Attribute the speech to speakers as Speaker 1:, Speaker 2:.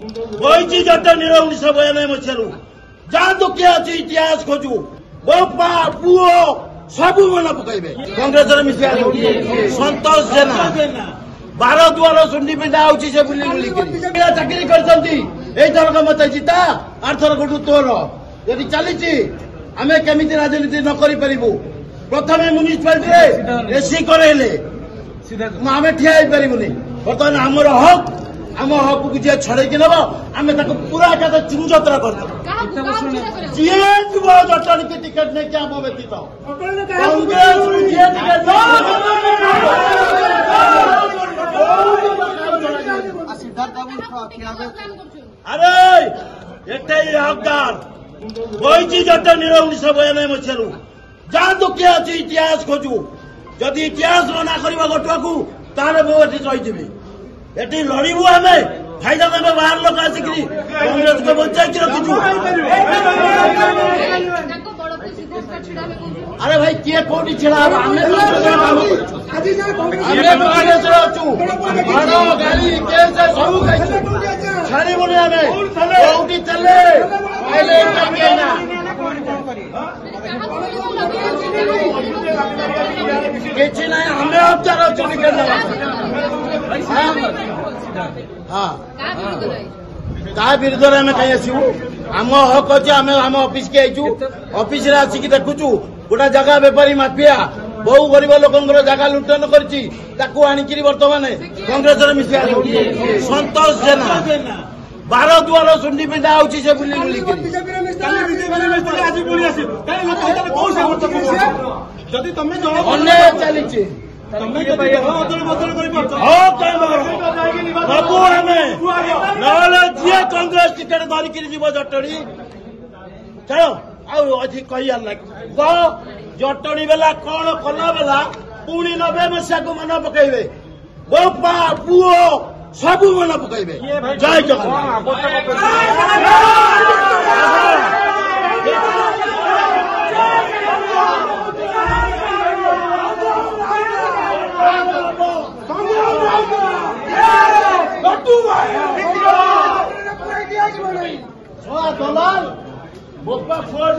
Speaker 1: বইছি জটনি 1992 মସିହାରୁ ଯାଆନ୍ତୁ କିଏ ଅଛି ଇତିହାସ ଖୋଜୁ ବୋପା ପୁଅ ସବୁ ମନେ ପକାଇବେ କଂଗ୍ରେସରେ ମିଶିବା ସନ୍ତୋଷ ଜେନା 12 ଦୁଆର ସୁଣ୍ଡି ପିଣ୍ଡା ହଉଛି ସେ ବୁଲି ବୁଲିକିରି ଚାକିରି କରିଛନ୍ତି ଏଇଥରକ ମତେ ଜିତା ଆରଥରକଠୁ ତୋର ଯଦି ଚାଲିଛି ଆମେ କେମିତି ରାଜନୀତି ନ କରିପାରିବୁ ପ୍ରଥମେ ମ୍ୟୁନିସିପାଲିଟିରେ ଏସି କରେଇଲେ ଆମେ ଠିଆ ହେଇପାରିବୁନି ବର୍ତ୍ତମାନ ଆମର ହକ୍ ଆମ ହକ୍ କୁ ଯିଏ ଛଡେଇକି ନେବ ଆମେ ତାକୁ ପୁରା ଏକାଥରେ ଚୁରୁଚତରା କରିଦେବୁ ଯିଏ ଯିବ ଜଟଣୀକି ଟିକେଟ ନେଇକି ଆମ ବ୍ୟତୀତ କଂଗ୍ରେସକୁ ଯିଏ ଟିକେଟ ଆରେ ଏଠେ ହକଦାର ବଇଛି ଜଟନି 1992 ମସିହାରୁ ଯାଆନ୍ତୁ କିଏ ଅଛି ଇତିହାସ ଖୋଜୁ ଯଦି ଇତିହାସ ମନା କରିବ ଘଟୁଆକୁ ତାହେଲେ ମୁଁ ଏଠି କହିଯିବି ଏଠି ଲଢିବୁ ଆମେ ଫାଇଦା ଦେବେ ବାହାର ଲୋକ ଆସିକିରି କଂଗ୍ରେସକୁ ବଞ୍ଚାଇକି ରଖିଛୁ ଆରେ ଭାଇ କିଏ କୋଉଠି ଛିଡା ହବ ଆମେ କଂଗ୍ରେସରେ ଅଛୁ ଗାଡି କେସ୍ ସବୁ ଖାଇଛୁ ଛାଡିବୁନି ଆମେ କୋଉଠି ଚାଲେ କିଛି ନାହିଁ ଆମେ ହଜାର ଅଛୁ ଟିକେଟ ନେବା ତା ବିରୁଦ୍ଧରେ ଆମେ କାହିଁ ଆସିବୁ ଆମ ହକ୍ ଅଛି ଆମେ ଆମ ଅଫିସକି ଆଇଛୁ ଅଫିସରେ ଆସିକି ଦେଖୁଛୁ ଗୋଟେ ଜାଗା ବେପାରୀ ମାଫିଆ ବହୁ ଗରିବ ଲୋକଙ୍କର ଜାଗା ଲୁଣ୍ଠନ କରିଛି ତାକୁ ଆଣିକିରି ବର୍ତ୍ତମାନ କଂଗ୍ରେସରେ ମିଶିବା ସନ୍ତୋଷ ଜେନା 12 ଦୁଆର ସୁଣ୍ଡି ପିଣ୍ଡା ହଉଛି ସେ ବୁଲି ବୁଲିକିରି ଅନ୍ୟାୟ ଚାଲିଛି ସବୁ ଆମେ ନହେଲେ ଯିଏ କଂଗ୍ରେସ ଟିକେଟ ଧରିକିରି ଯିବ ଜଟଣୀ ଚାଲ ଆଉ ଏଠି କହିବାର ନାହିଁ ଜଟଣୀ ବେଲା କଣ କଲା ବେଲା ପୁଣି 90 ମସିହାକୁ ମନେ ପକେଇବେ ବୋପା ପୁଅ ସବୁ ମନେ ପକେଇବେ ଜୟ ଜଗନ୍ନାଥ দলাল বোপা ফোর